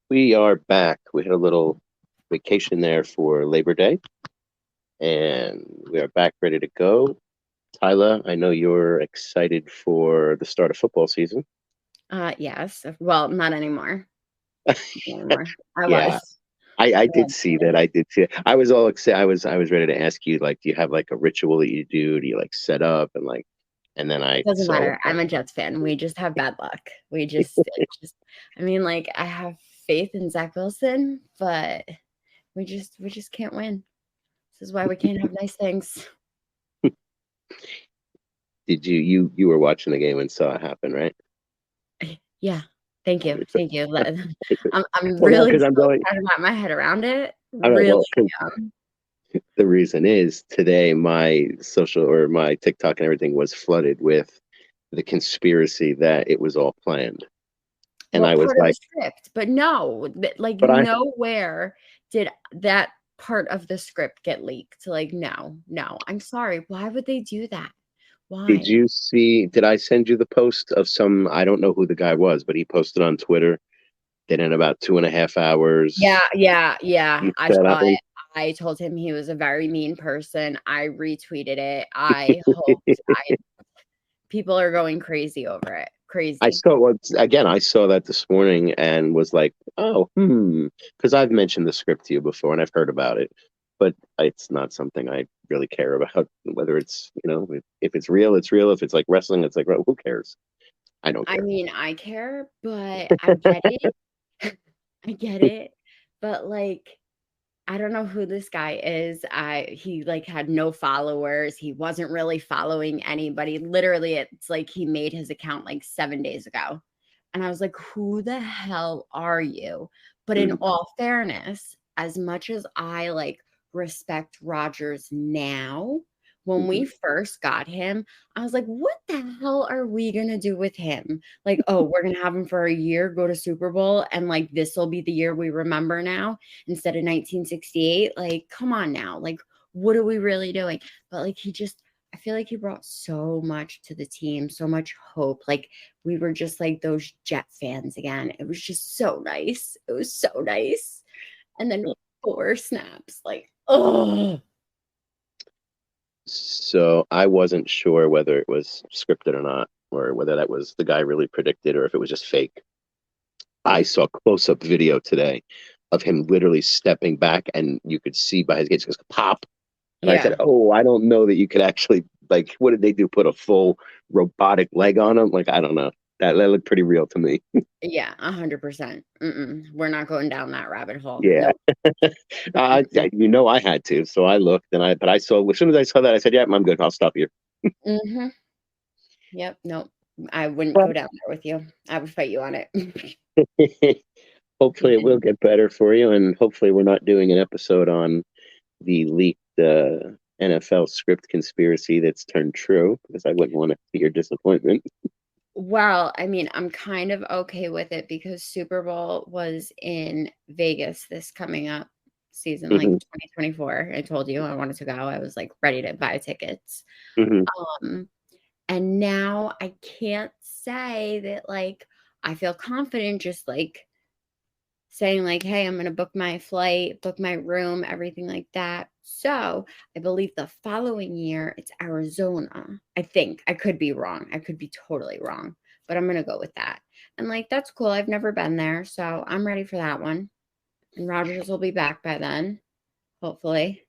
We are back. We had a little vacation there for Labor Day, and we are back ready to go. Tyler, I know you're excited for the start of football season. Yes. Well, not anymore. Not anymore. I Yeah, was. I Yeah, did see that. I did see it. I was all excited. I was ready to ask you, like, do you have like a ritual that you do? Do you like set up and like, and then I doesn't saw matter. I'm a Jets fan. We just have bad luck. I mean, like, I have faith in Zach Wilson, but we just can't win. This is why we can't have nice things. did you were watching the game and saw it happen, right? Yeah. Thank you. Thank you. I'm Well, no, really because I'm still going. trying to wrap my head around it. All right, Really well, am. the reason is today my social or my TikTok and everything was flooded with the conspiracy that it was all planned. And What I was part of the like, script? But no, like but I nowhere did that part of the script get leaked. Like, no, no. I'm sorry. Why would they do that? did Why? you see, did I send you the post of some, I don't know who the guy was, but he posted on Twitter that in about 2.5 hours, Yeah, yeah, yeah. he I set saw up it. I told him he was a very mean person. I retweeted it. I hoped I people are going crazy over it. I Crazy. saw again, I saw that this morning and was like, oh, because I've mentioned the script to you before and I've heard about it, but it's not something I really care about. Whether it's, if it's real, it's real. If it's like wrestling, it's like, well, who cares? I don't I care. mean, I care, but I get it. I get it. But like I don't know who this guy is. He like had no followers. He wasn't really following anybody. Literally, it's like he made his account like 7 days ago. And I was like, "Who the hell are you?" But in Mm, all fairness, as much as I like respect Rogers now, when we mhm. first got him, I was like, "What the hell are we going to do with him?" Like, "Oh, we're going to have him for a year, go to Super Bowl, and like this will be the year we remember now." Instead of 1968. Like, come on now. Like, what are we really doing? But like, I feel like he brought so much to the team, so much hope. Like, we were just like those Jet fans again. It was just so nice. It was so nice. And then four snaps, like, oh, So I wasn't sure whether it was scripted or not, or whether that was the guy really predicted, or if it was just fake. I saw close-up video today of him literally stepping back, and you could see by his gaze, it goes pop. And I said, yeah. "Oh, I don't know that you could actually like. What did they do? Put a full robotic leg on him? Like I don't know. That looked pretty real to me." Yeah, 100%. We're not going down that rabbit hole. Yeah, Nope. I had to, so I looked, but I saw as soon as I saw that, I said, "Yeah, I'm good. I'll stop you." Mm-hmm. Yep. Nope. I wouldn't Well, go down there with you. I would fight you on it. hopefully, it will get better for you, and hopefully, we're not doing an episode on the leaked NFL script conspiracy that's turned true, because I wouldn't want to see your disappointment. Well, I mean, I'm kind of okay with it because Super Bowl was in Vegas this coming up season, like Hmm. 2024. I told you I wanted to go. I was like ready to buy tickets. Hmm. Um, and now I can't say that like I feel confident just like saying like, "Hey, I'm going to book my flight, book my room, everything like that." So, I believe the following year it's Arizona. I think. I could be wrong. I could be totally wrong, but I'm going to go with that. And like that's cool. I've never been there, so I'm ready for that one. And Rogers will be back by then, hopefully.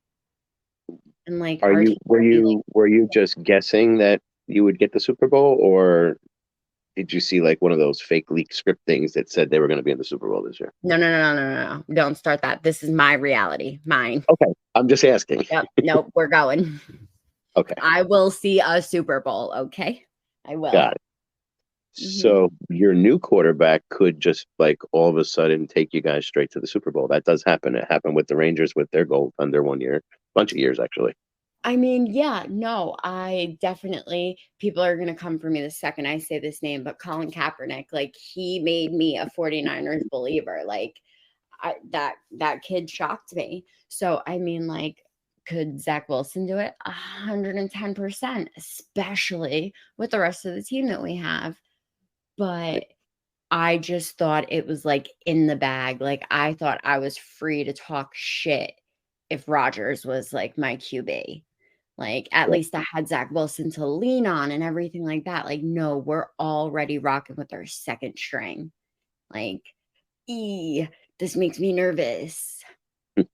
And like Are our you team will be like were you just guessing that you would get the Super Bowl, or did you see like one of those fake leak script things that said they were going to be in the Super Bowl this year? no, no, no, no, no, no, no. Don't start that. This is my reality, mine. Okay, I'm just asking. Yep. Nope. We're going. Okay, I will see a Super Bowl. Okay. I will. got it. Hmm. So your new quarterback could just like all of a sudden take you guys straight to the Super Bowl. That does happen. It happened with the Rangers with their goal under one year, bunch of years actually. I mean, yeah, no, I definitely, people are going to come for me the second I say this name, but Colin Kaepernick, like, he made me a 49ers believer. Like, that kid shocked me. So, I mean, like, could Zach Wilson do it? 110%, especially with the rest of the team that we have. But I just thought it was, like, in the bag, like, I thought I was free to talk shit if Rodgers was, like, my QB. Like, at Yeah. least I had Zach Wilson to lean on and everything like that. Like, no, we're already rocking with our second string. Like, this makes me nervous. Like,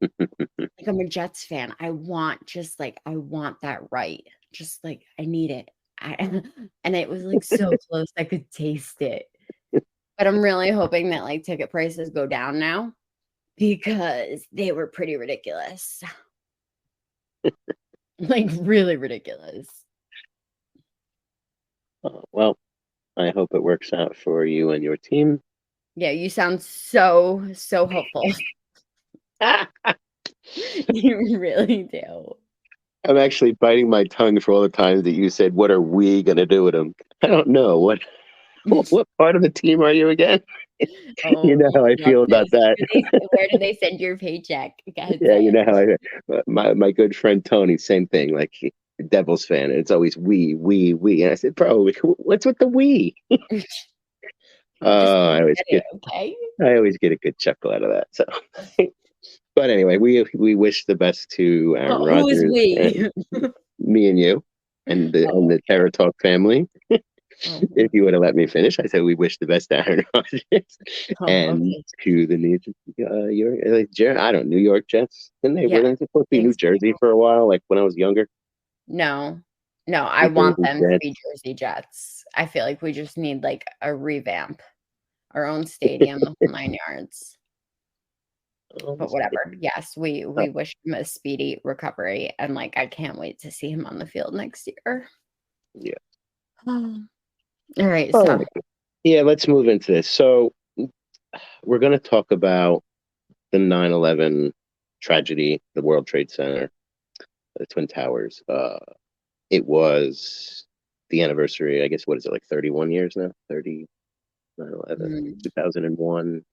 I'm a Jets fan. I want that right. Just, like, I need it. I and it was, like, so close, I could taste it. But I'm really hoping that, like, ticket prices go down now because they were pretty ridiculous. Like, really ridiculous. Well, I hope it works out for you and your team. Yeah, you sound so, so hopeful. You really do. I'm actually biting my tongue for all the times that you said, "What are we gonna do with him?" I don't know. What part of the team are you again? You Oh, know how you I love feel about this. that. Where did they send your paycheck? Go ahead, Yeah, say you it. know how my good friend Tony, same thing. Like Devils fan, and it's always we. And I said, "Bro, what's with the we?" You just Oh, don't get it, okay? I always get a good chuckle out of that. So, but anyway, we wish the best to Aaron Who is Rodgers and we? me and you and Oh, the Terra Talk family. oh, If you would have let me finish, I said we wish the best to Aaron Rodgers oh, and okay. to the I don't New York Jets. Didn't they? Yeah, Were they supposed to be New thanks. Jersey for a while? Like when I was younger, No. No, I New want Jersey them to Jets. be Jersey Jets. I feel like we just need, like, a revamp, our own stadium, the whole 9 yards. But whatever. Yes, we wish him a speedy recovery, and, like, I can't wait to see him on the field next year. Yeah. Alright, All so right. Yeah. Let's move into this. So we're going to talk about the 9/11 tragedy, the World Trade Center, the Twin Towers. It was the anniversary. I guess what is it like 31 years now? 30, 9/11, mm, 2001,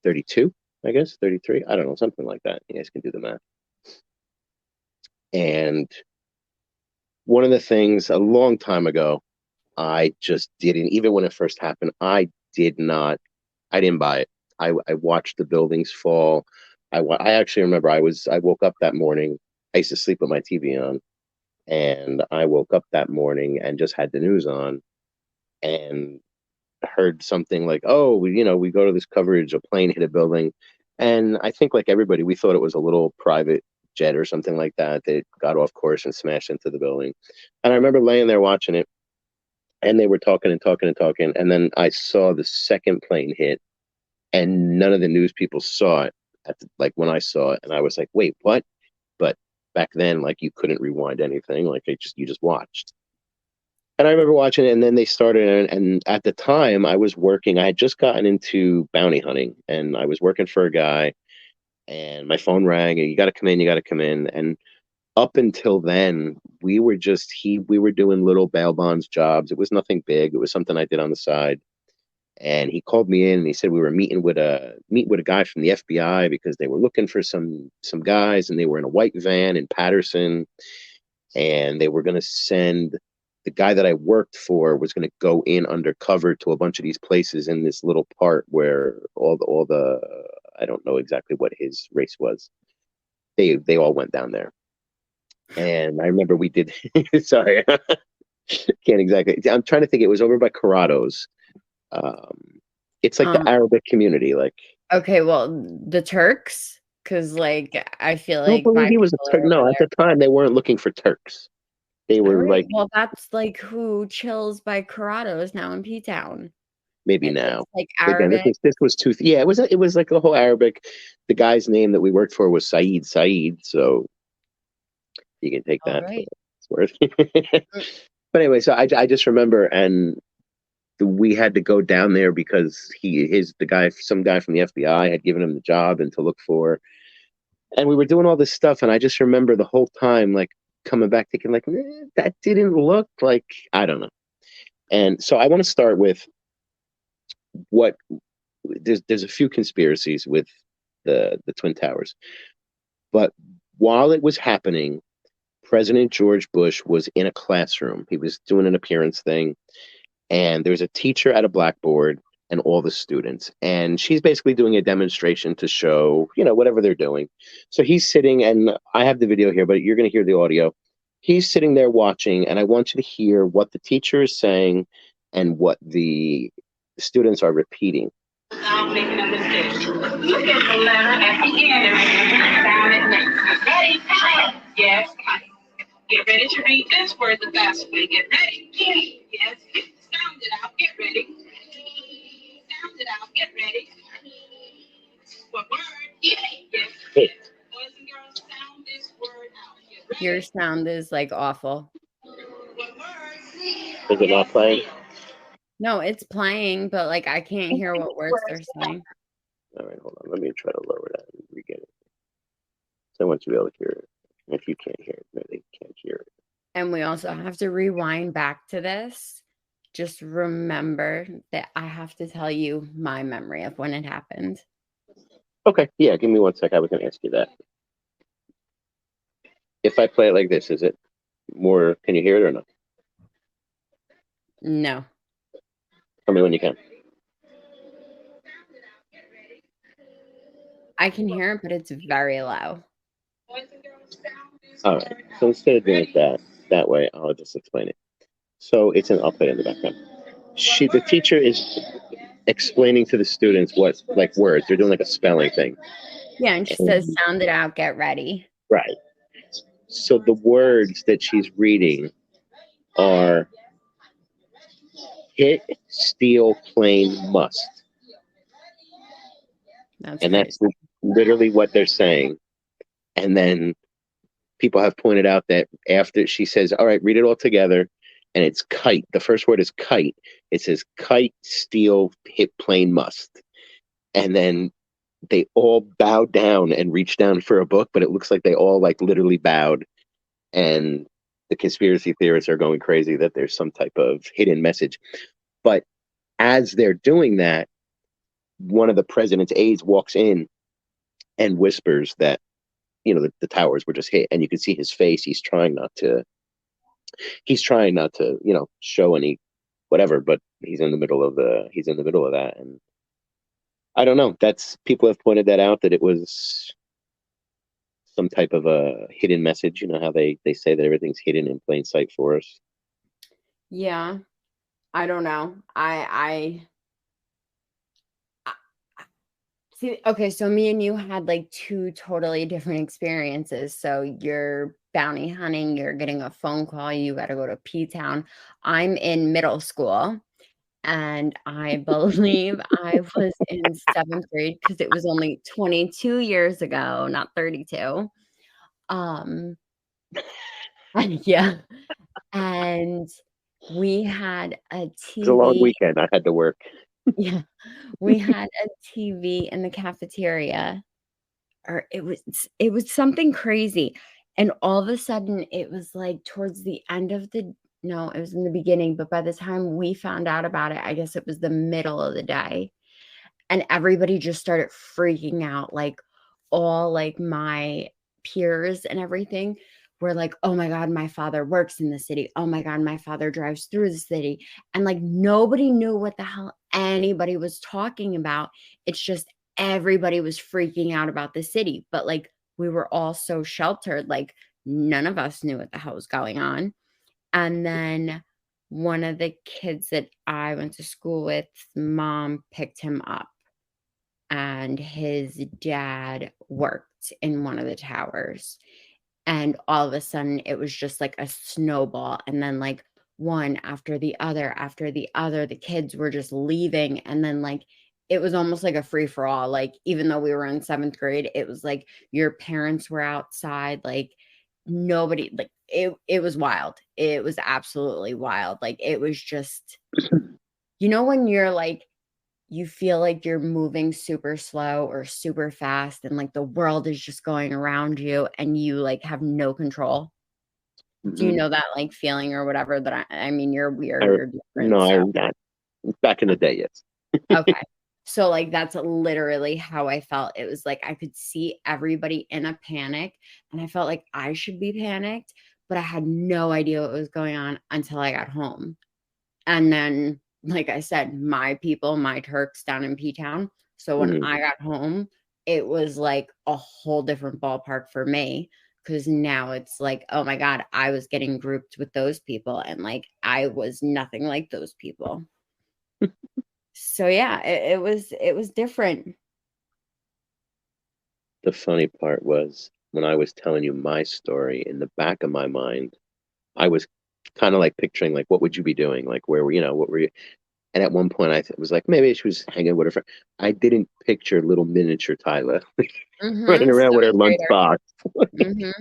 32. I guess 33. I don't know, something like that. You guys can do the math. And one of the things a long time ago, I just didn't, even when it first happened, I didn't buy it. I watched the buildings fall. I actually remember I woke up that morning. I used to sleep with my TV on, and I woke up that morning and just had the news on and heard something like, "Oh, we go to this coverage, a plane hit a building," and I think like everybody, we thought it was a little private jet or something like that that got off course and smashed into the building. And I remember laying there watching it, and they were talking and talking and talking, and then I saw the second plane hit, and none of the news people saw it like when I saw it, and I was like, "Wait, what?" But back then, like you couldn't rewind anything, like you just watched. And I remember watching it, and then they started, and at the time, I was working. I had just gotten into bounty hunting, and I was working for a guy, and my phone rang, and you got to come in, you got to come in. And up until then, we were doing little bail bonds jobs. It was nothing big. It was something I did on the side. And he called me in, and he said we were meet with a guy from the FBI because they were looking for some guys, and they were in a white van in Patterson, and they were going to send the guy that I worked for was going to go in undercover to a bunch of these places in this little part where all the I don't know exactly what his race was. They all went down there, and I remember we did. Sorry, can't exactly. I'm trying to think. It was over by Corrado's. Um, it's like the um, Arabic community. Like okay, well, the Turks, because like, I feel I don't like believe my he was a people Turk. are over No, at the there. time they weren't looking for Turks. They were Alright, like well, that's, like, who chills by Corrado's now in P-Town. maybe It's, now. like, Again, Arabic. this was two. Yeah, it was like the whole Arabic. The guy's name that we worked for was Saeed. So you can take that for Alright. what it's worth. Mm, But anyway, so I just remember, and we had to go down there because some guy from the FBI had given him the job and to look for, and we were doing all this stuff, and I just remember the whole time like coming back thinking like that didn't look like I don't know. And so I want to start with what there's a few conspiracies with the Twin Towers, but while it was happening, President George Bush was in a classroom. He was doing an appearance thing, and there was a teacher at a blackboard, and all the students. And she's basically doing a demonstration to show, whatever they're doing. So he's sitting, and I have the video here, but you're going to hear the audio. He's sitting there watching, and I want you to hear what the teacher is saying and what the students are repeating. I'm making a mistake. Look at the letter at the end and sound it next. Ready? Yes. Get ready to read this word the fast way. Get ready. Yes. Sound it out. Get ready. Sound it out. Get ready. What word? Yes. Boys and girls, sound this word out. Get ready. Your sound is like awful. What word? Is it not playing? No, it's playing, but like I can't hear what words they're saying. All right, hold on. Let me try to lower that and re-get it. So I want you to be able to hear it. If you can't hear it, no, they can't hear it. And we also have to rewind back to this. Just remember that I have to tell you my memory of when it happened. Okay, yeah, give me 1 sec. I was going to ask you that. If I play it like this, is it more, can you hear it or not? No. Tell me when you can. I can hear it, but it's very low. All right, so instead of doing it that way, I'll just explain it. So I'll play it in the background. The teacher is explaining to the students what, like, words. They're doing like a spelling thing. Yeah, and she says, sound it out, get ready. Right. So the words that she's reading are hit, steal, claim, must. That's literally what they're saying. And then people have pointed out that after she says, all right, read it all together, and it's kite. The first word is kite. It says kite, steal, hit, plane, must. And then they all bow down and reach down for a book, but it looks like they all like literally bowed. And the conspiracy theorists are going crazy that there's some type of hidden message. But as they're doing that, one of the president's aides walks in and whispers that, the towers were just hit, and you can see his face. He's trying not to, show any whatever, but he's in the middle of that. And I don't know. People have pointed that out, that it was some type of a hidden message. You know how they say that everything's hidden in plain sight for us. Yeah. I don't know. I see. Okay, so me and you had like two totally different experiences. So you're bounty hunting, you're getting a phone call, you got to go to P-Town. I'm in middle school, and I believe I was in 7th grade because it was only 22 years ago, not 32. Yeah. And we had a TV. It was a long weekend. I had to work. Yeah. We had a TV in the cafeteria, or it was something crazy. And all of a sudden it was like towards the end of no, it was in the beginning, but by the time we found out about it, I guess it was the middle of the day. And everybody just started freaking out, like all like my peers and everything were like, oh my God, my father works in the city. Oh my God, my father drives through the city. And like nobody knew what the hell anybody was talking about. It's just everybody was freaking out about the city. But like we were all so sheltered, like none of us knew what the hell was going on. And then one of the kids that I went to school with, mom picked him up, and his dad worked in one of the towers. And all of a sudden it was just like a snowball. And then like one after the other, the kids were just leaving. And then like, it was almost like a free for all. Like, even though we were in 7th grade, it was like your parents were outside, like nobody, like it was wild. It was absolutely wild. Like, it was just, when you're like, you feel like you're moving super slow or super fast, and like the world is just going around you and you like have no control. Mm-hmm. Do you know that like feeling or whatever? That I mean, you're weird. You're different. No, I'm not. Back in the day, yes. Okay. So like that's literally how I felt. It was like I could see everybody in a panic, and I felt like I should be panicked, but I had no idea what was going on until I got home. And then like I said, my people, my Turks down in P-Town. So when Mhm. I got home, it was like a whole different ballpark for me because now it's like, oh my God, I was getting grouped with those people and like I was nothing like those people. So yeah, it was different. The funny part was when I was telling you my story, in the back of my mind, I was kind of like picturing like what would you be doing? Like where were what were you? And at one point was like maybe she was hanging with her friend. I didn't picture little miniature Tyler running around with her 7th lunchbox. grader.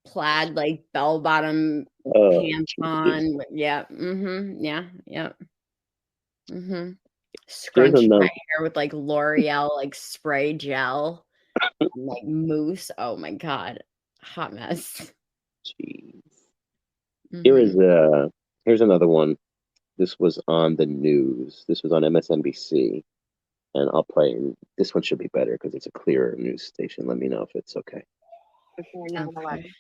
Plaid like bell bottom Oh, pants Jesus. on. Yeah. Yeah. Yeah. Here's Scrunching my another. hair with like L'Oreal like spray gel and like mousse. Oh my God. Hot mess. Jeez. Here is Mhm. here's another one. This was on the news. This was on MSNBC, and I'll play. This one should be better because it's a clearer news station. Let me know if it's okay. Before 9/11. Okay.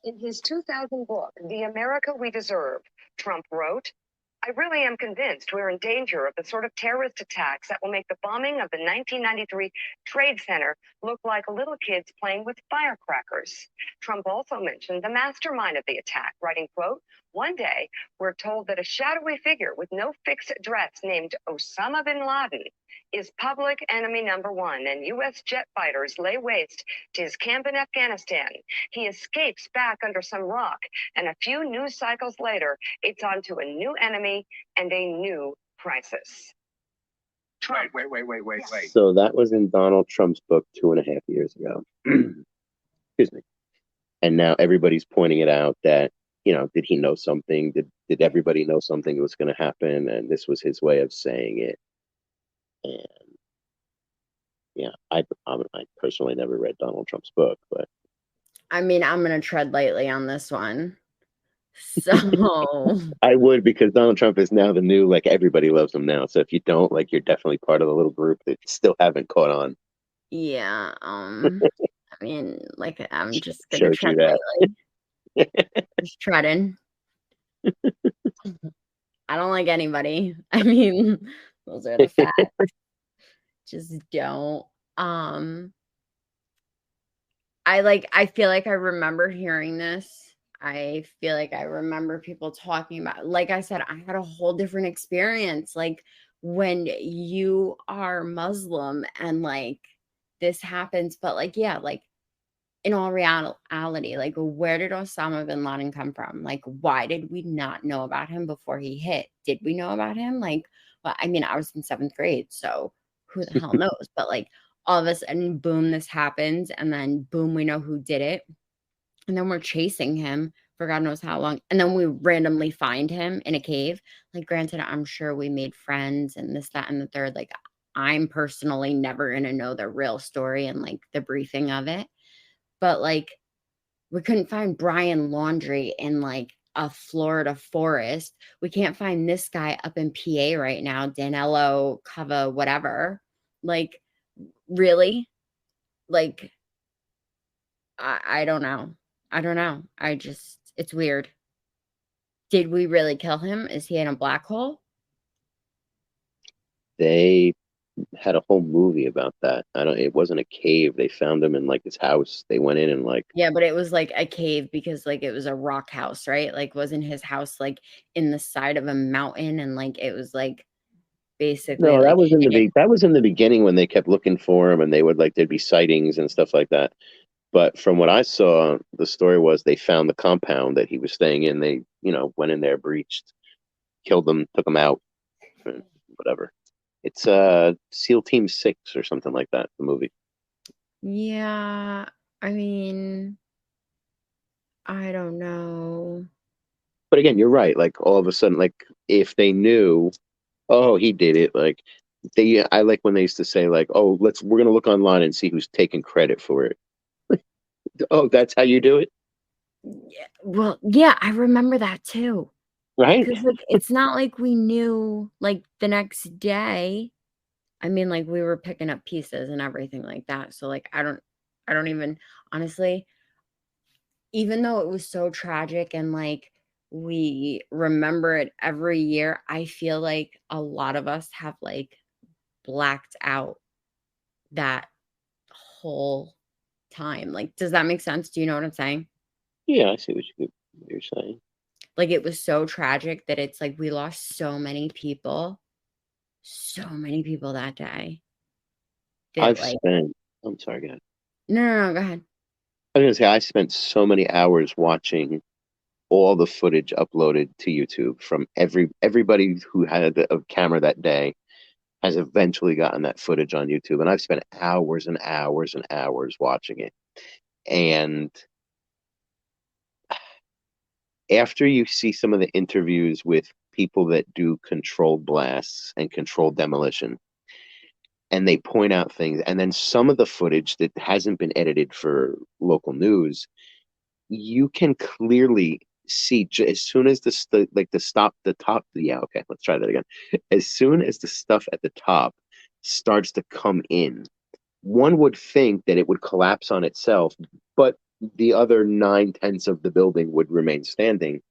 In his 2000 book, The America We Deserve, Trump wrote, I really am convinced we're in danger of the sort of terrorist attacks that will make the bombing of the 1993 Trade Center look like little kids playing with firecrackers. Trump also mentioned the mastermind of the attack, writing, quote, one day we're told that a shadowy figure with no fixed address named Osama bin Laden is public enemy number one, and U.S. jet fighters lay waste to his camp in Afghanistan. He escapes back under some rock, and a few news cycles later, it's on to a new enemy and a new crisis. Trump. Wait. So that was in Donald Trump's book 2.5 years ago. Excuse me. And now everybody's pointing it out that, did he know something? Did everybody know something was going to happen? And this was his way of saying it. And yeah, I personally never read Donald Trump's book, but I mean, I'm gonna tread lightly on this one. So I would, because Donald Trump is now the new, like, everybody loves him now. So if you don't, like, you're definitely part of the little group that still haven't caught on. yeah, I mean, like I'm just gonna Showed tread you that. lightly. Just treading. I don't like anybody. I mean, those are the facts. Just don't. Um, I feel like I remember hearing this. I feel like I remember people talking about, like I said, I had a whole different experience. Like when you are Muslim and like this happens, but like, yeah, like in all reality, like where did Osama bin Laden come from? Like, why did we not know about him before he hit? Did we know about him? Like, well, I mean, I was in 7th grade, so who the hell knows? But like all of a sudden, boom, this happens, and then boom, we know who did it. And then we're chasing him for God knows how long. And then we randomly find him in a cave. Like, granted, I'm sure we made friends and this, that, and the third. Like, I'm personally never going to know the real story and like the briefing of it. But like, we couldn't find Brian Laundrie in like a Florida forest. We can't find this guy up in PA right now, Danilo Cava, whatever. Like, really? Like, I don't know. I don't know. It's weird. Did we really kill him? Is he in a black hole? They had a whole movie about that. It wasn't a cave. They found him in like his house. They went in and like, Yeah, but it was like a cave because like it was a rock house, right? Like, wasn't his house like in the side of a mountain and like it was like basically no, like hidden? that was in the beginning when they kept looking for him and there'd be sightings and stuff like that. But from what I saw, the story was they found the compound that he was staying in. They, went in there, breached, killed them, took them out, whatever. It's SEAL Team 6 or something like that, the movie. Yeah, I mean, I don't know. But again, you're right. Like all of a sudden, like if they knew, oh, he did it, like I like when they used to say like, oh, we're gonna look online and see who's taking credit for it. Oh, that's how you do it, Yeah, well, yeah, I remember that too. right? 'Cause, like, it's not like we knew, like, the next day. I mean, like, we were picking up pieces and everything like that, so, like, I don't even honestly, even though it was so tragic and, like, we remember it every year. I feel like a lot of us have like blacked out that whole time. Like, does that make sense? Do you know what I'm saying? Yeah, I see what you're saying. Like, it was so tragic that it's like we lost so many people that day that I've like, spent. I'm sorry, go ahead. no, go ahead. I was gonna say I spent so many hours watching all the footage uploaded to YouTube from everybody who had a camera that day has eventually gotten that footage on YouTube, and I've spent hours and hours and hours watching it. And after you see some of the interviews with people that do controlled blasts and controlled demolition, and they point out things, and then some of the footage that hasn't been edited for local news, you can clearly see as soon as the top, yeah, okay, let's try that again. As soon as the stuff at the top starts to come in, one would think that it would collapse on itself, but the other 9/10 of the building would remain standing.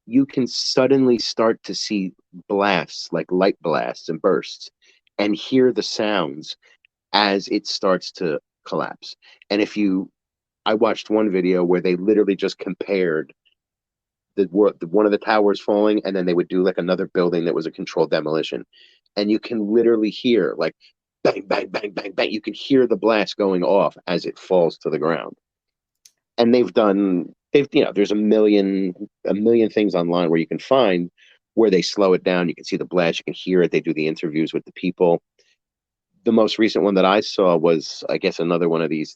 You can suddenly start to see blasts, like light blasts and bursts, and hear the sounds as it starts to collapse. And I watched one video where they literally just compared one of the towers falling, and then they would do like another building that was a controlled demolition, and you can literally hear like bang, bang, bang, bang, bang. You can hear the blast going off as it falls to the ground. And there's a million things online where you can find where they slow it down. You can see the blast, you can hear it. They do the interviews with the people. The most recent one that I saw was, I guess, another one of these.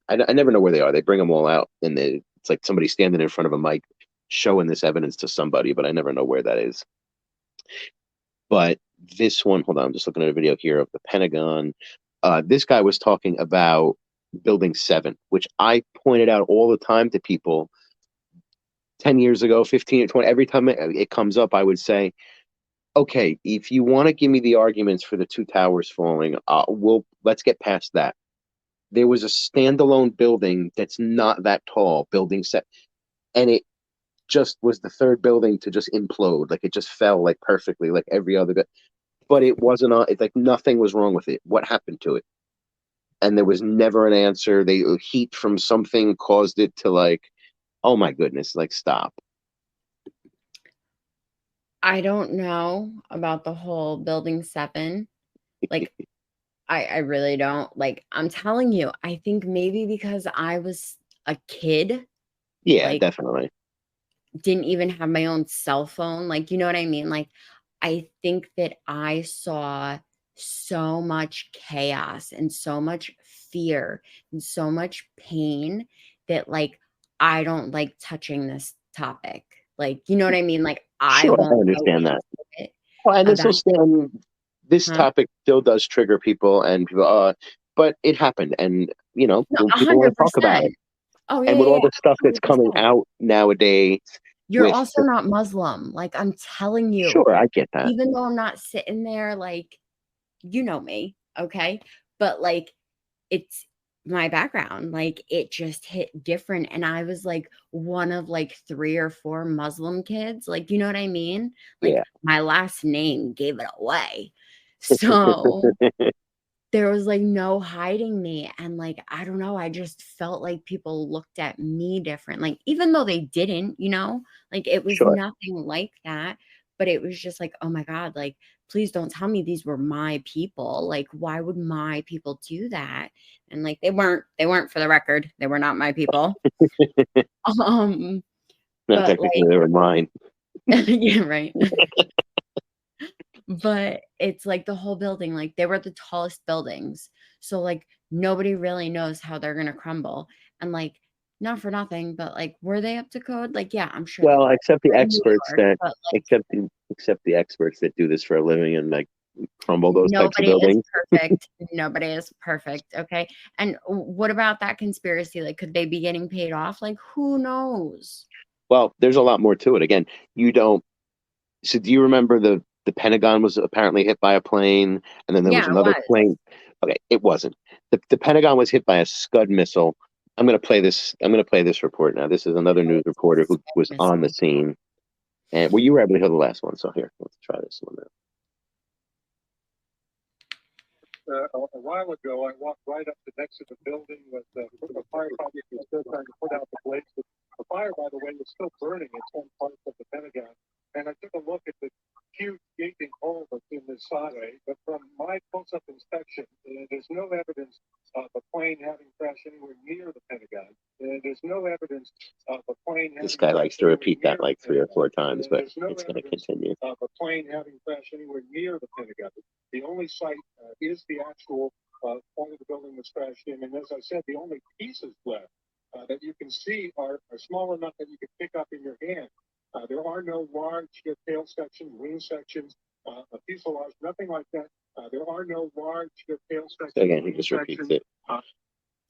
I never know where they are. They bring them all out, and it's like somebody standing in front of a mic showing this evidence to somebody, but I never know where that is. But this one, hold on, I'm just looking at a video here of the Pentagon. This guy was talking about Building 7, which I pointed out all the time to people 10 years ago, 15 or 20. Every time it comes up, I would say, okay, if you want to give me the arguments for the two towers falling, let's get past that. There was a standalone building that's not that tall, Building 7, and it just was the third building to just implode. Like it just fell like perfectly, like every other bit. But it wasn't it's like nothing was wrong with it. What happened to it? And there was never an answer. Heat from something caused it to like, oh my goodness, like stop. I don't know about the whole Building 7. Like, I really don't. Like, I'm telling you, I think maybe because I was a kid, Yeah, like, definitely. didn't even have my own cell phone. Like, you know what I mean? Like, I think that I saw so much chaos and so much fear and so much pain that, like, I don't like touching this topic. Like, you know what I mean? Like, I Sure, I won't go understand that. into it Well, and about this huh? topic still does trigger people, and people, but it happened, and No, people want to talk about 100%. it. Oh, And with all yeah, the stuff that's coming 100%. out nowadays, You're with also not Muslim. Like, I'm telling you, sure, I get that. even though I'm not sitting there, like, you know me, okay? But, like, it's my background. Like, it just hit different. And I was like one of like 3 or 4 Muslim kids. Like, you know what I mean? Like, Yeah. my last name gave it away. So there was like no hiding me. And like, I don't know, I just felt like people looked at me different. Like, even though they didn't, like it was Sure. nothing like that. But it was just like, oh my God, like, please don't tell me these were my people. Like, why would my people do that? And like they weren't for the record, they were not my people. Um, Not but technically they were mine. yeah, right. But it's like the whole building, like they were the tallest buildings. So like nobody really knows how they're gonna crumble. And like not for nothing, but like were they up to code? Like, yeah, I'm sure they Well, were. except the We're in New experts York, that but like except the experts that do this for a living and like crumble those types of nobody is buildings. perfect. Nobody is perfect. Okay. And what about that conspiracy? Like, could they be getting paid off? Like, who knows? Well, there's a lot more to it. Again, you don't. So, do you remember the Pentagon was apparently hit by a plane, and then there was Yeah, it another was. plane? Okay, it wasn't. The Pentagon was hit by a Scud missile. I'm going to play this. I'm going to play this report now. This is another news reporter who was on the scene. And well, you were able to hear the last one, so here, let's try this one now. A while ago, I walked right up to next to the building with the firefighter was still trying to put out the blaze. The fire, by the way, was still burning in some parts of the Pentagon. And I took a look at the huge gaping hole that's in the sideway. But from my close-up inspection, there's no evidence of a plane having crashed anywhere near the Pentagon. There's no evidence of a plane. This guy likes to repeat that like 3 or 4 times, but it's going to continue. Of a plane having crashed anywhere near the Pentagon. The only site is the actual point of the building that's crashed in. And as I said, the only pieces left that you can see are small enough that you can pick up in your hand. There are no large tail sections, wing sections, a fuselage, nothing like that. There are no large tail sections. Again, he just repeats it.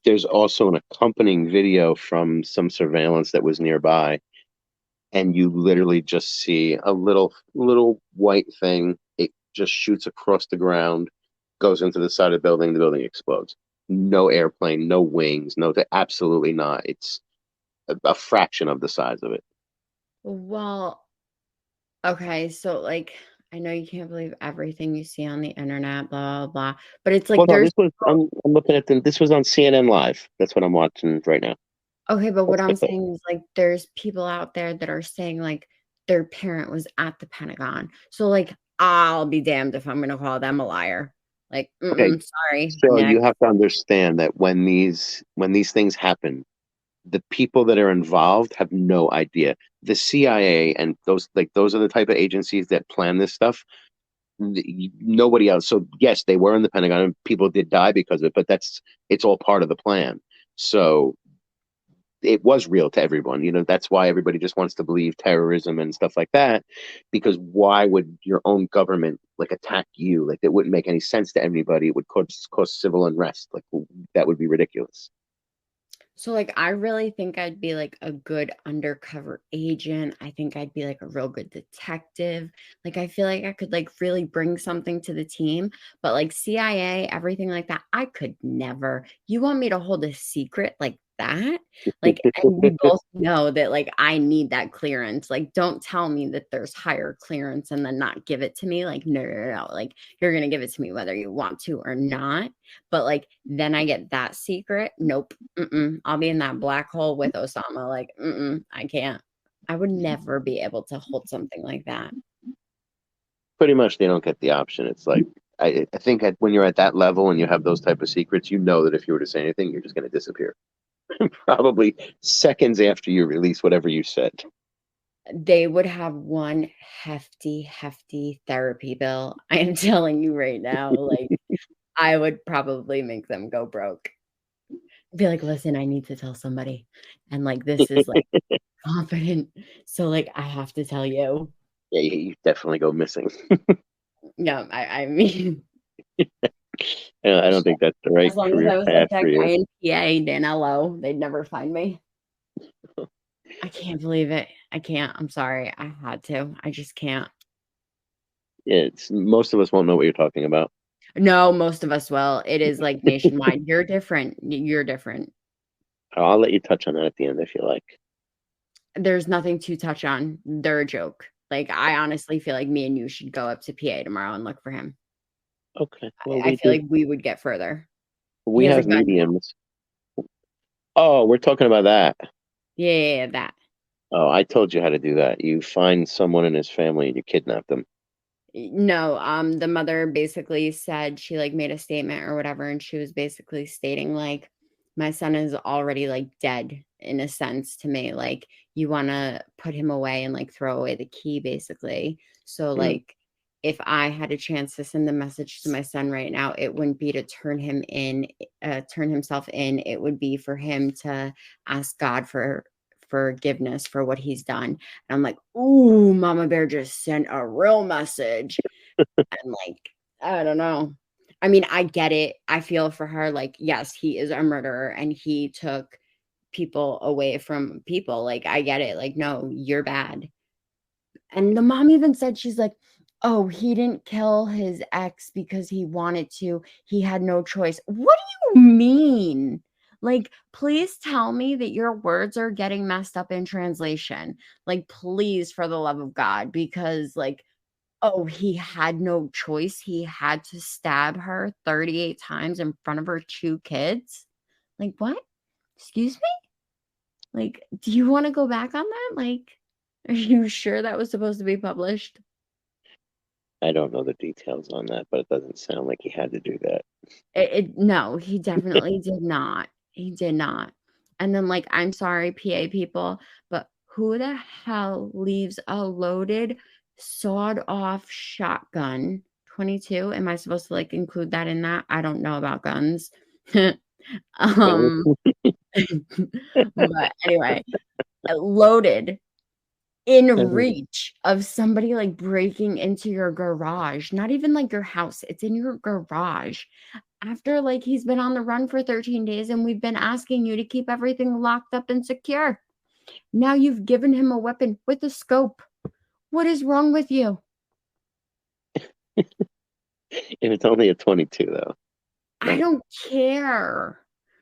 There's also an accompanying video from some surveillance that was nearby, and you literally just see a little white thing. It just shoots across the ground, goes into the side of the building explodes. No airplane, no wings, absolutely not. It's a fraction of the size of it. Well, okay, so like I know you can't believe everything you see on the internet, blah blah blah. But it's like No, I'm looking at this was on CNN Live. That's what I'm watching right now. Okay, but what I'm saying is like there's people out there that are saying like their parent was at the Pentagon. So like I'll be damned if I'm gonna call them a liar. Like, okay, sorry. So you have to understand that when these things happen, the people that are involved have no idea. The CIA and those are the type of agencies that plan this stuff. Nobody else. So yes, they were in the Pentagon and people did die because of it, but it's all part of the plan. So it was real to everyone. That's why everybody just wants to believe terrorism and stuff like that, because why would your own government attack you? It wouldn't make any sense to anybody. It would cause civil unrest. That would be ridiculous. So like I really think I'd be like a good undercover agent. I think I'd be like a real good detective. Like I feel like I could like really bring something to the team, but like CIA, everything like that, I could never. You want me to hold a secret like that? Like and we both know that like I need that clearance. Like don't tell me that there's higher clearance and then not give it to me. Like no. Like you're going to give it to me whether you want to or not. But like then I get that secret. Nope. I'll be in that black hole with Osama. Like, I can't. I would never be able to hold something like that. Pretty much they don't get the option. It's like I think when you're at that level and you have those type of secrets, that if you were to say anything, you're just going to disappear. Probably seconds after you release whatever you said. They would have one hefty therapy bill. I am telling you right now. Like, I would probably make them go broke. Be like, listen, I need to tell somebody. And like, this is like confident. So like, I have to tell you. Yeah, you definitely go missing. Yeah, I mean. I don't think that's the right as long career as I was path like that for you. guy in PA, Danilo, they'd never find me. I can't believe it. I can't. I'm sorry. I had to. I just can't. Yeah, most of us won't know what you're talking about. No, most of us will. It is like nationwide. You're different. You're different. I'll let you touch on that at the end if you like. There's nothing to touch on. They're a joke. Like, I honestly feel like me and you should go up to PA tomorrow and look for him. Okay. Well, I feel like we would get further. We have mediums. Oh, we're talking about that. Yeah, that. Oh, I told you how to do that. You find someone in his family and you kidnap them. No, the mother basically said she like made a statement or whatever, and she was basically stating like my son is already like dead in a sense to me. Like you want to put him away and like throw away the key basically. So like if I had a chance to send the message to my son right now, it wouldn't be to turn himself in. It would be for him to ask God for forgiveness for what he's done. And I'm like, ooh, Mama Bear just sent a real message. And like, I don't know. I mean, I get it. I feel for her. Like, yes, he is a murderer and he took people away from people. Like, I get it. Like, no, you're bad. And the mom even said, she's like, oh, he didn't kill his ex because he wanted to. He had no choice. What do you mean? Like, please tell me that your words are getting messed up in translation. Like, please, for the love of God, because, like, oh, he had no choice. He had to stab her 38 times in front of her 2 kids. Like, what? Excuse me? Like, do you want to go back on that? Like, are you sure that was supposed to be published? I don't know the details on that, but it doesn't sound like he had to do that. No, he definitely did not. He did not. And then, like, I'm sorry, PA people, but who the hell leaves a loaded, sawed-off shotgun 22? Am I supposed to, like, include that in that? I don't know about guns. But anyway, loaded in reach of somebody, like, breaking into your garage. Not even, like, your house. It's in your garage. After, like, he's been on the run for 13 days and we've been asking you to keep everything locked up and secure. Now you've given him a weapon with a scope. What is wrong with you? If it's only a 22, though. I don't care.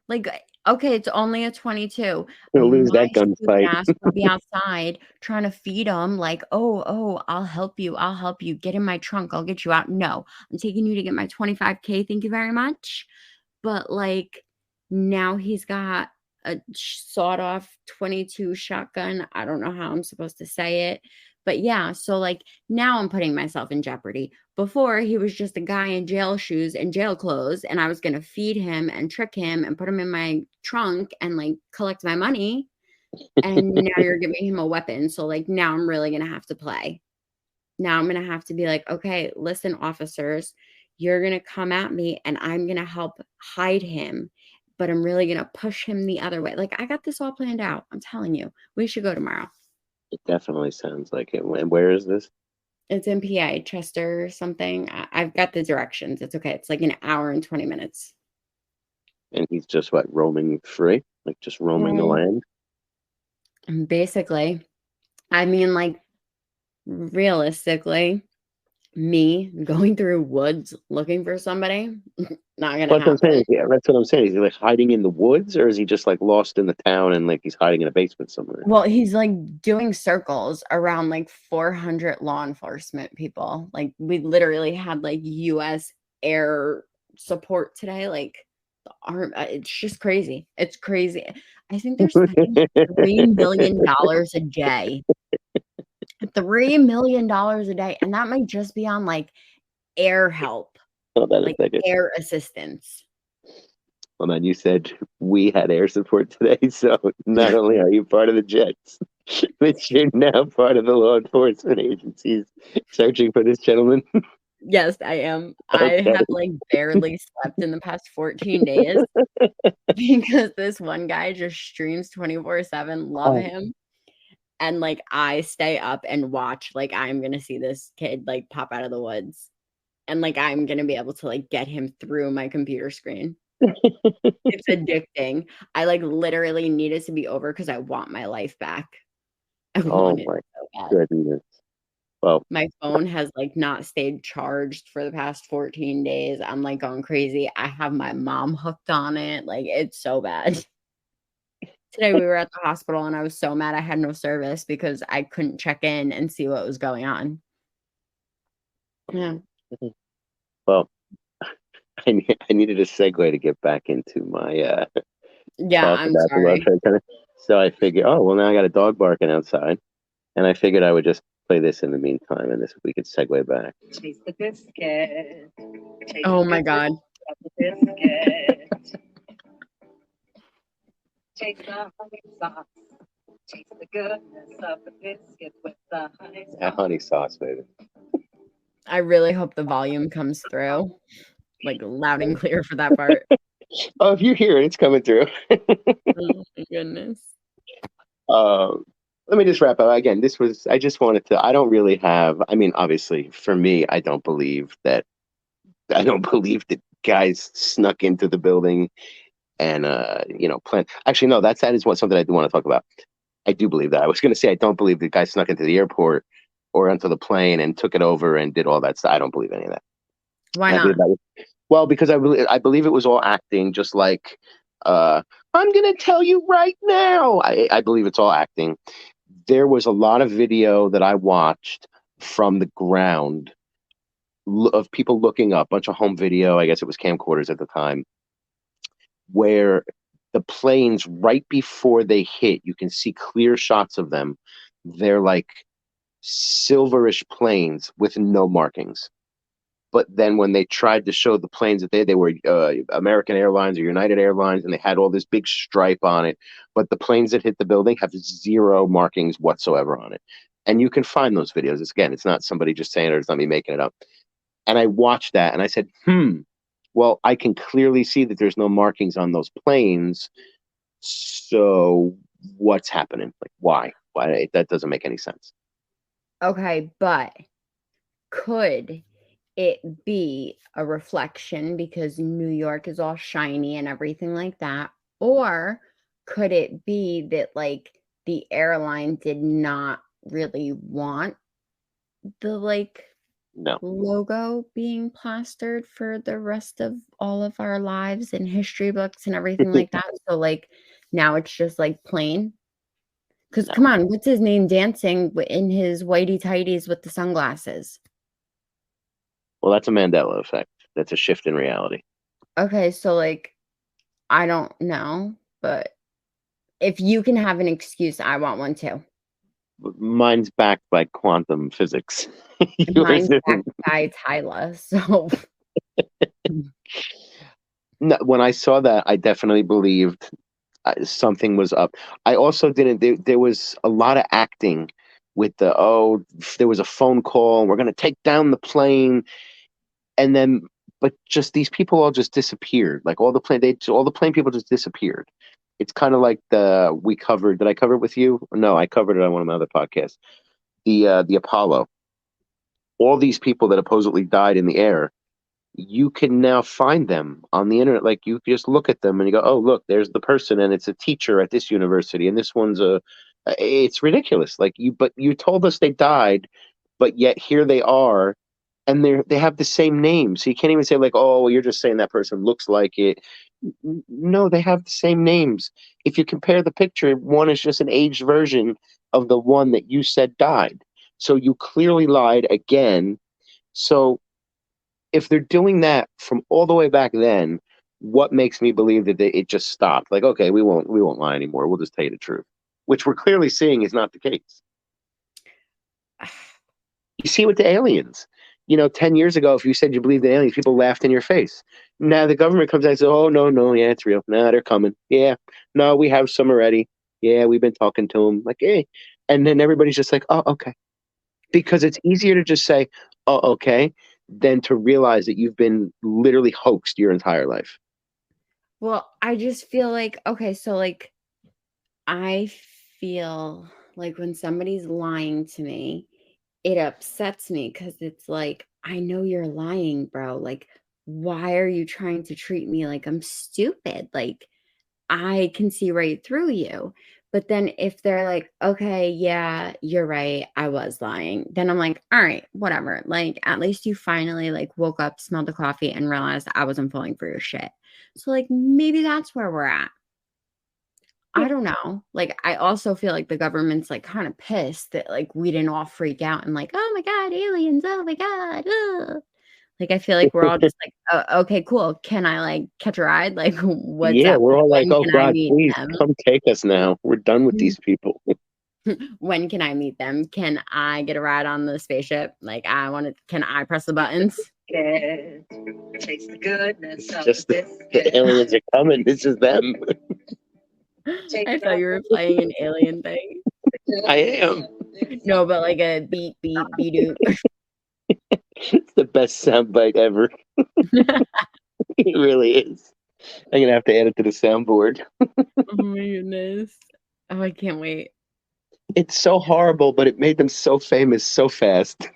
Like, okay, it's only a 22. Gonna lose My that stupid gunfight. ass would be outside trying to feed him, like, oh, I'll help you. I'll help you. Get in my trunk. I'll get you out. No, I'm taking you to get my 25K. Thank you very much. But, like, now he's got a sawed-off 22 shotgun. I don't know how I'm supposed to say it. But yeah, so, like, now I'm putting myself in jeopardy. Before, he was just a guy in jail shoes and jail clothes, and I was going to feed him and trick him and put him in my trunk and, like, collect my money. And now you're giving him a weapon. So, like, now I'm really going to have to play. Now I'm going to have to be like, okay, listen, officers, you're going to come at me and I'm going to help hide him, but I'm really going to push him the other way. Like, I got this all planned out. I'm telling you, we should go tomorrow. It definitely sounds like it. Where is this? It's in PA, Chester something. I've got the directions. It's okay. It's like an hour and 20 minutes. And he's just roaming free, like just roaming the land. Basically, I mean, like, realistically, me going through woods looking for somebody, not gonna That's what I'm saying. happen. Yeah, that's what I'm saying. Is he like hiding in the woods, or is he just like lost in the town and like he's hiding in a basement somewhere? Well, he's like doing circles around like 400 law enforcement people. Like, we literally had like US air support today. Like, the arm, it's just crazy. It's crazy. I think they're spending $3 million a day. $3 million a day. And that might just be on like air help, Oh, that is like like it. air assistance. Well, man, you said we had air support today, so not only are you part of the Jets, but you're now part of the law enforcement agencies searching for this gentleman. Yes, I am. Okay. I have like barely slept in the past 14 days because this one guy just streams 24/7. Love him. And like, I stay up and watch, like, I'm gonna see this kid like pop out of the woods. And like, I'm gonna be able to like get him through my computer screen. It's addicting. I like literally need it to be over because I want my life back. I Oh want it my so bad. goodness. Well, My phone has like not stayed charged for the past 14 days. I'm like going crazy. I have my mom hooked on it. Like, it's so bad. Today we were at the hospital and I was so mad I had no service because I couldn't check in and see what was going on. Yeah. well, I needed a segue to get back into my Yeah, talk I'm about the World sorry. Trade Center. So I figured, oh well, now I got a dog barking outside, and I figured I would just play this in the meantime, and this we could segue back. Chase the biscuit. Take Oh the my goodness God. of the biscuit. Chase the honey sauce. Chase the goodness of the biscuit with the honey Yeah, sauce. honey sauce, baby. I really hope the volume comes through like loud and clear for that part. Oh, if you hear it, it's coming through. Oh my goodness. Let me just wrap up. Again, I just wanted to, I don't really have, I mean, obviously, for me, I don't believe that guys snuck into the building and, plan. Actually, no, that is something I do want to talk about. I do believe that. I was going to say, I don't believe the guy snuck into the airport or onto the plane and took it over and did all that stuff. I don't believe any of that. Why not? Well, because I believe it was all acting, just like I'm going to tell you right now. I believe it's all acting. There was a lot of video that I watched from the ground of people looking up, bunch of home video. I guess it was camcorders at the time, where the planes, right before they hit, you can see clear shots of them. They're like silverish planes with no markings. But then when they tried to show the planes that they were American Airlines or United Airlines, and they had all this big stripe on it, but the planes that hit the building have zero markings whatsoever on it. And you can find those videos. It's not somebody just saying it, or it's not me making it up. And I watched that and I said, well, I can clearly see that there's no markings on those planes. So what's happening? Like, why? Why? That doesn't make any sense. Okay, but could it be a reflection because New York is all shiny and everything like that? Or could it be that like the airline did not really want the like No. logo being plastered for the rest of all of our lives and history books and everything like that? So like now it's just like plain. Because No. come on, what's his name dancing in his whitey tighties with the sunglasses? Well, that's a Mandela effect. That's a shift in reality. Okay, so like I don't know, but if you can have an excuse, I want one too. Mine's backed by quantum physics. Mine's backed by Tyler, so No, when I saw that, I definitely believed something was up. I also didn't. There was a lot of acting with there was a phone call. We're going to take down the plane, and then, but just these people all just disappeared. Like all the plane people just disappeared. It's kind of like we covered. Did I cover it with you? No, I covered it on one of my other podcasts. The Apollo. All these people that supposedly died in the air, you can now find them on the internet. Like you just look at them and you go, oh, look, there's the person, and it's a teacher at this university, and this one's it's ridiculous. But you told us they died, but yet here they are, and they have the same name. So you can't even say like, oh, well, you're just saying that person looks like it. No, they have the same names. If you compare the picture, one is just an aged version of the one that you said died. So you clearly lied again. So if they're doing that from all the way back then, what makes me believe that it just stopped? Like, okay, we won't lie anymore. We'll just tell you the truth, which we're clearly seeing is not the case. You see with the aliens, 10 years ago, if you said you believed in aliens, people laughed in your face. Now the government comes out and says, oh, no, yeah, it's real. Nah, they're coming. Yeah, no, we have some already. Yeah, we've been talking to them. Like, hey. And then everybody's just like, oh, okay. Because it's easier to just say, oh, okay, than to realize that you've been literally hoaxed your entire life. well, I just feel like okay, so like I feel like when somebody's lying to me, it upsets me because it's like, I know you're lying, bro. Like, why are you trying to treat me like I'm stupid? Like, I can see right through you. But then if they're like, okay, yeah, you're right, I was lying, then I'm like, all right, whatever. Like, at least you finally like woke up, smelled the coffee, and realized I wasn't falling for your shit. So like maybe that's where we're at. I don't know. Like, I also feel like the government's like kind of pissed that like we didn't all freak out and like, oh my God, aliens, oh my God. Ugh. Like, I feel like we're all just like, oh, okay, cool. Can I like catch a ride? Like, what's Yeah, up? we're all like, When oh can I God, meet please them? come take us now. We're done with these people. When can I meet them? Can I get a ride on the spaceship? Like, can I press the buttons? Taste the goodness of Just the the aliens are coming. This is them. I thought you were playing an alien thing. I am. No, but like a beat, beat, beat. It's the best soundbite ever. It really is. I'm gonna have to add it to the soundboard. Oh my goodness. Oh, I can't wait. It's so horrible, but it made them so famous so fast.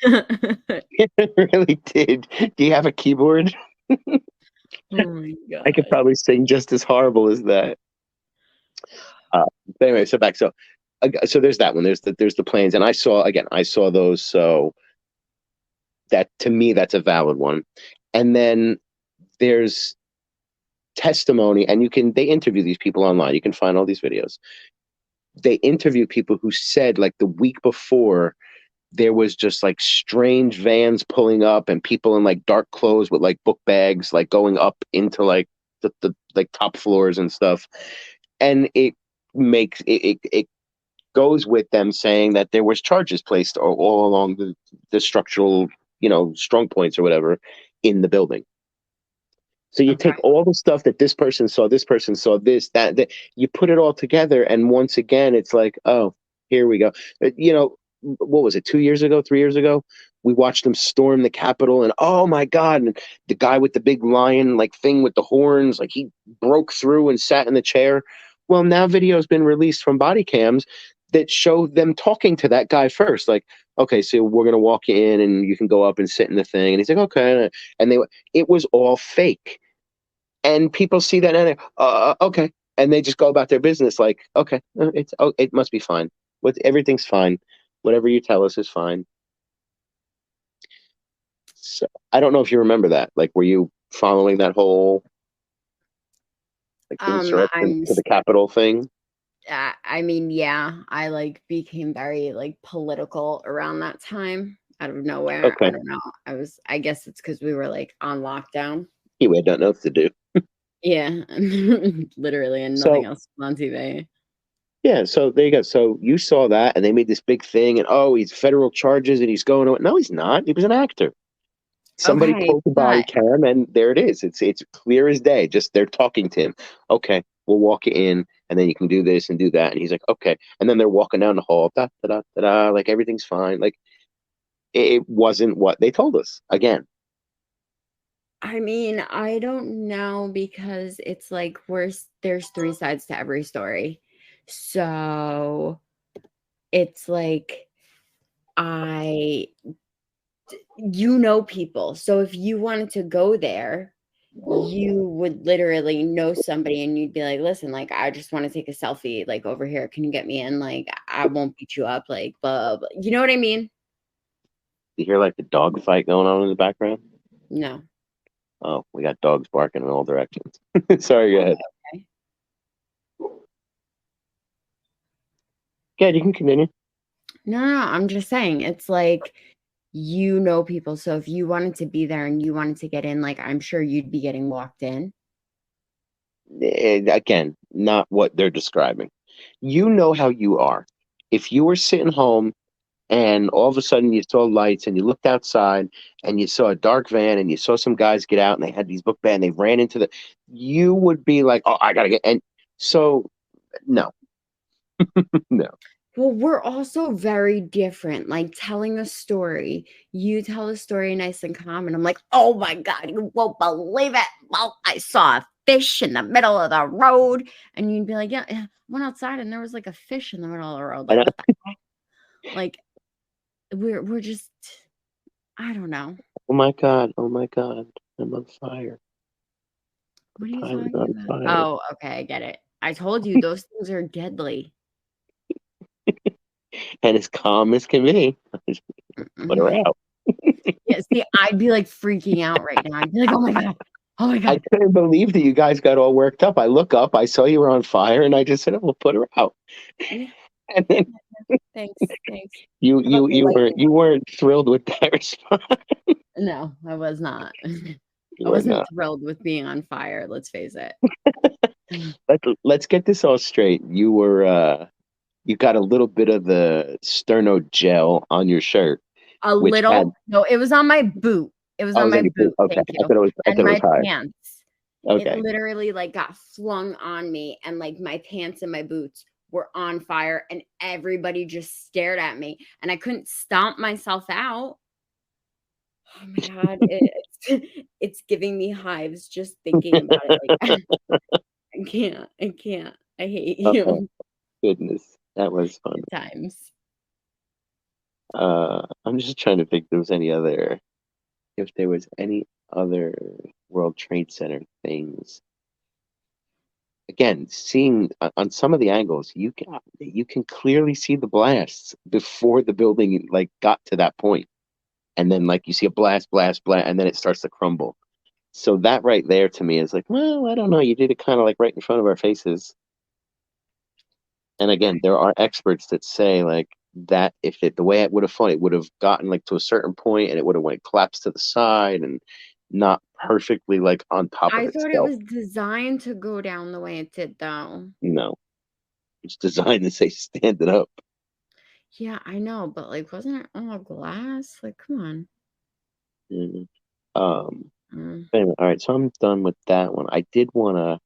It really did. Do you have a keyboard? Oh my God. I could probably sing just as horrible as that. But anyway, so back. So there's that one. There's the planes, and I saw those. So that to me, that's a valid one. And then there's testimony, and they interview these people online. You can find all these videos. They interview people who said, like, the week before, there was just like strange vans pulling up and people in like dark clothes with like book bags, like going up into like the like top floors and stuff. And it goes with them saying that there was charges placed all along the structural, strong points or whatever in the building. So you take all the stuff that this person saw this, that, you put it all together, and once again, it's like, oh, here we go. What was it, 2 years ago, 3 years ago? We watched them storm the Capitol, and oh my God, and the guy with the big lion like thing with the horns, like he broke through and sat in the chair. Well, now video has been released from body cams that show them talking to that guy first, like, okay, so we're gonna walk you in, and you can go up and sit in the thing, and he's like, okay, and it was all fake. And people see that and okay, and they just go about their business like, okay, it must be fine. Everything's fine. Whatever you tell us is fine. So I don't know if you remember that. Like, were you following that whole like insurrection to the Capitol thing? I mean, yeah, I like became very like political around that time out of nowhere. Okay. I don't know. I guess it's because we were like on lockdown. We had nothing else to do. Yeah, literally, and nothing else on TV. Yeah, so there you go. So you saw that, and they made this big thing, and he's federal charges, and he's going. No, he's not. He was an actor. Somebody pulled the body cam, and there it is. It's clear as day. Just they're talking to him. Okay, we'll walk you in, and then you can do this and do that. And he's like, okay. And then they're walking down the hall, da da da da, like everything's fine. Like it wasn't what they told us. Again. I mean, I don't know, because it's like there's three sides to every story. So it's like people. So if you wanted to go there, you would literally know somebody, and you'd be like, listen, like, I just want to take a selfie, like, over here. Can you get me in? Like, I won't beat you up, like, blah, blah. You know what I mean? You hear like the dog fight going on in the background? No. Oh, we got dogs barking in all directions. Sorry, go ahead. Okay. Yeah, you can continue. No, I'm just saying, it's like, people. So if you wanted to be there and you wanted to get in, like, I'm sure you'd be getting walked in. Again, not what they're describing. You know how you are. If you were sitting home and all of a sudden you saw lights and you looked outside and you saw a dark van and you saw some guys get out and they had these book bags and they ran into you would be like, oh, I gotta get. And so, no. No. Well, we're also very different. Like, telling a story, you tell a story nice and calm, and I'm like, oh my God, you won't believe it. Well, I saw a fish in the middle of the road. And you'd be like, yeah, I went outside and there was like a fish in the middle of the road. Like, what the heck? Like, we're just, I don't know. Oh my God, I'm on fire. What are you talking about? Oh, okay, I get it. I told you those things are deadly. And as calm as can be. Put her out. Yeah, see, I'd be like freaking out right now. I'd be like, oh my God. Oh my God. I couldn't believe that you guys got all worked up. I look up, I saw you were on fire, and I just said, oh, we'll put her out. And then Thanks. You weren't thrilled with that response. No, I was not. I wasn't thrilled with being on fire, let's face it. Let's get this all straight. You were you got a little bit of the sterno gel on your shirt. A little? No, it was on my boot. It was on my boot. Okay. Thank you. I thought it was high. Pants. Okay. It literally like got flung on me, and like my pants and my boots were on fire, and everybody just stared at me, and I couldn't stomp myself out. Oh my God. It's giving me hives just thinking about it. Like, I can't. I hate you. Oh, goodness. That was fun. Good times. I'm just trying to think if there was any other World Trade Center things. Again, seeing on some of the angles, you can clearly see the blasts before the building like got to that point, and then like you see a blast, and then it starts to crumble. So that right there to me is like, well, I don't know. You did it kind of like right in front of our faces. And again, there are experts that say like that if it the way it would have fallen, it would have gotten like to a certain point and it would have like collapsed to the side and not perfectly like on top of I thought it itself. was designed to go down the way it did, though. No, it's designed to say stand it up. Yeah, I know, but like, wasn't it all glass? Like, come on. Mhm. Mm. Anyway, all right, so I'm done with that one. I did wanna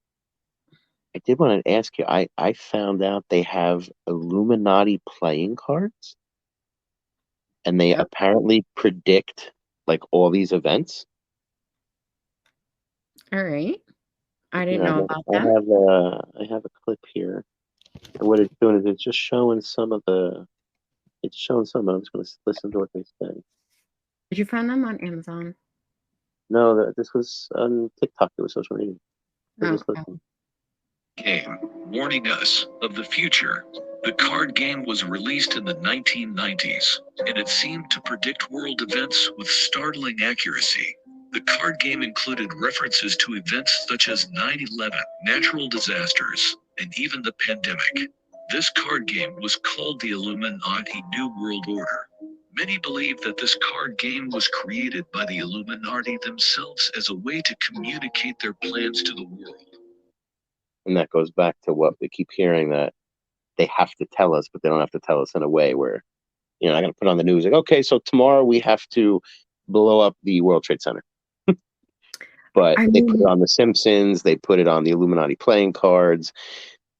ask you. I found out they have Illuminati playing cards, and they Yep. apparently predict like all these events. All right. I didn't Here, know about I them. have a clip here, and what it's doing is it's just showing some of the. It's showing some. I'm just going to listen to what they say. Did you find them on Amazon? No, this was on TikTok. It was social media. So just Okay. listen. Game warning us of the future. The card game was released in the 1990s, and it seemed to predict world events with startling accuracy. The card game included references to events such as 9/11, natural disasters, and even the pandemic. This card game was called the Illuminati New World Order. Many believe that this card game was created by the Illuminati themselves as a way to communicate their plans to the world. And that goes back to what we keep hearing, that they have to tell us, but they don't have to tell us in a way where, I'm going to put on the news like, okay, so tomorrow we have to blow up the World Trade Center. But I they put it mean, on The Simpsons. They put it on the Illuminati playing cards.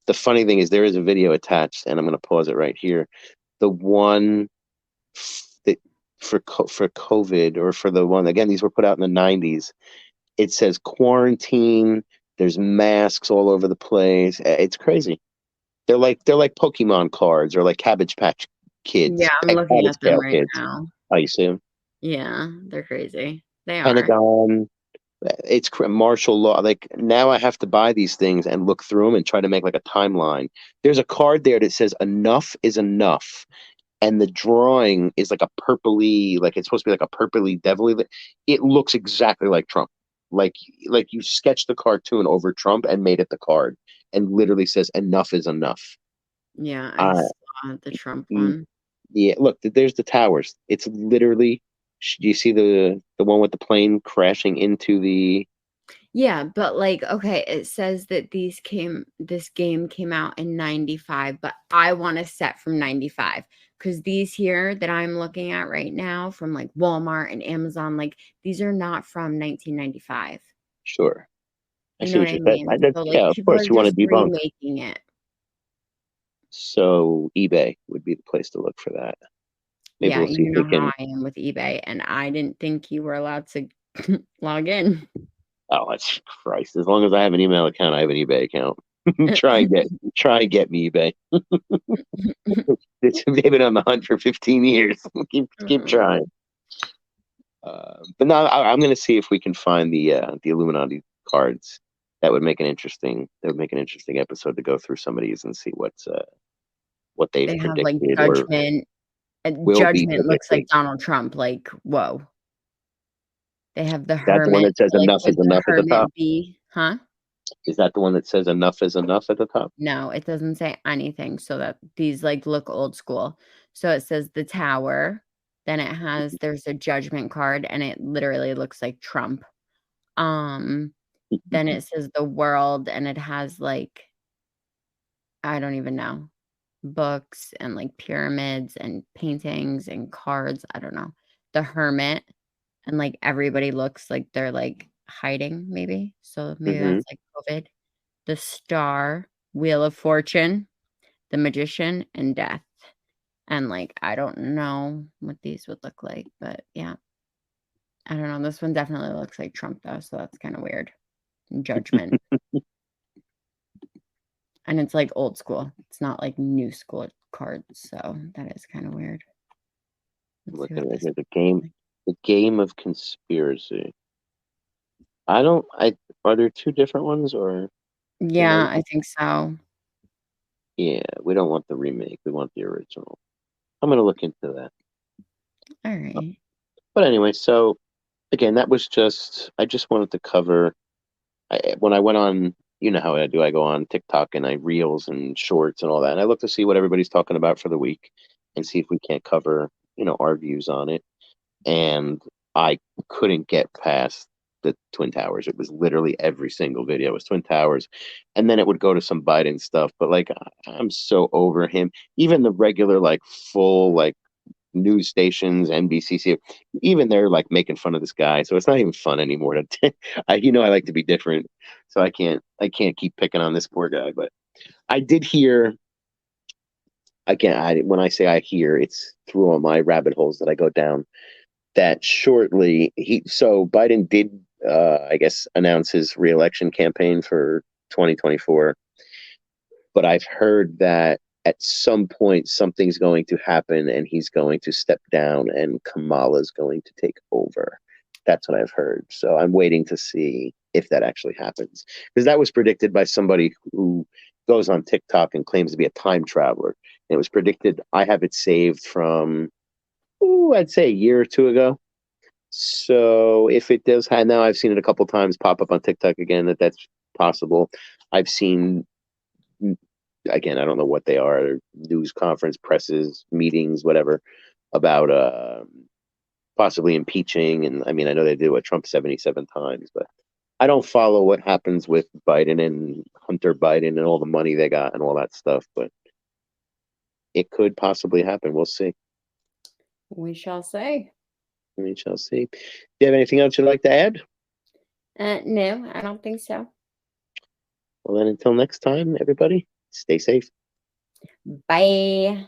The funny thing is there is a video attached, and I'm going to pause it right here. The one that for COVID, or for the one, again, these were put out in the 90s. It says quarantine. There's masks all over the place. It's crazy. They're like Pokemon cards or like Cabbage Patch yeah, Kids, I'm looking Cabbage at them Patch right Kids. now. Oh, you see them? Yeah, they're crazy. They are. Pentagon. It's martial law. Like now, I have to buy these things and look through them and try to make like a timeline. There's a card there that says "Enough is enough," and the drawing is like a purpley, like it's supposed to be like a purpley devilly. It looks exactly like Trump. Like you sketched the cartoon over Trump and made it the card, and literally says "Enough is enough." Yeah, I Uh, saw the Trump mm, one. yeah, look, there's the towers. It's literally. Do you see the one with the plane crashing into the? Yeah, but like, okay, it says that this game came out in 95, but I want a set from 95 because these here that I'm looking at right now from like Walmart and Amazon, like these are not from 1995. Sure. I You see know what what I you're saying. mean? So like Yeah, of people course are you want to just debunk. remaking it. So eBay would be the place to look for that. Maybe Yeah, we'll see you if we know how can. I am with eBay, and I didn't think you were allowed to log in. Oh, that's Christ! As long as I have an email account, I have an eBay account. try and get me eBay. They've been on the hunt for 15 years. keep trying. But now I'm going to see if we can find the Illuminati cards. That would make an interesting. That would make an interesting episode to go through some of these and see what they've They have like predicted or Judgment. will be Judgment looks like predicting. Donald Trump. Like, whoa. They have the Is that the one Hermit. that says So, like, enough is would the enough at the top? Hermit be? Huh? Is that the one that says enough is enough at the top? No, it doesn't say anything. So that these like look old school. So it says the Tower. Then there's a Judgment card, and it literally looks like Trump. Then it says the World, and it has like, I don't even know, books and like pyramids and paintings and cards. I don't know. The Hermit, and like everybody looks like they're like hiding, maybe. So maybe hmm that's like COVID. The Star, Wheel of Fortune, the Magician, and Death. And like, I don't know what these would look like, but yeah. I don't know. This one definitely looks like Trump though, so that's kind of weird. Judgment. And it's like old school. It's not like new school cards, so that is kind of weird. Let's see Looking what right this here, looks like. the game of conspiracy. Are there two different ones or? Yeah, I think so. Yeah, we don't want the remake. We want the original. I'm gonna look into that. All right. But anyway, so again, that was I just wanted to cover. When I went on, you know how I do. I go on TikTok and I reels and shorts and all that, and I look to see what everybody's talking about for the week, and see if we can't cover, our views on it. And I couldn't get past the Twin Towers. It was literally every single video was Twin Towers, and then it would go to some Biden stuff. But like, I'm so over him. Even the regular, like, full, like, news stations, NBC, even they're like making fun of this guy. So it's not even fun anymore. I like to be different, so I can't keep picking on this poor guy. But I did hear, again, when I say I hear, it's through all my rabbit holes that I go down, that shortly Biden did, I guess, announce his reelection campaign for 2024. But I've heard that at some point something's going to happen and he's going to step down and Kamala's going to take over. That's what I've heard. So I'm waiting to see if that actually happens, because that was predicted by somebody who goes on TikTok and claims to be a time traveler. And it was predicted. I have it saved from, I'd say a year or two ago. So if it does have, now I've seen it a couple times pop up on TikTok again, that's possible. I've seen, again, I don't know what they are, news conference, presses, meetings, whatever, about possibly impeaching. And I mean, I know they do a Trump 77 times, but I don't follow what happens with Biden and Hunter Biden and all the money they got and all that stuff, but it could possibly happen. We'll see. We shall see. We shall see. Do you have anything else you'd like to add? No, I don't think so. Well, then until next time, everybody, stay safe. Bye.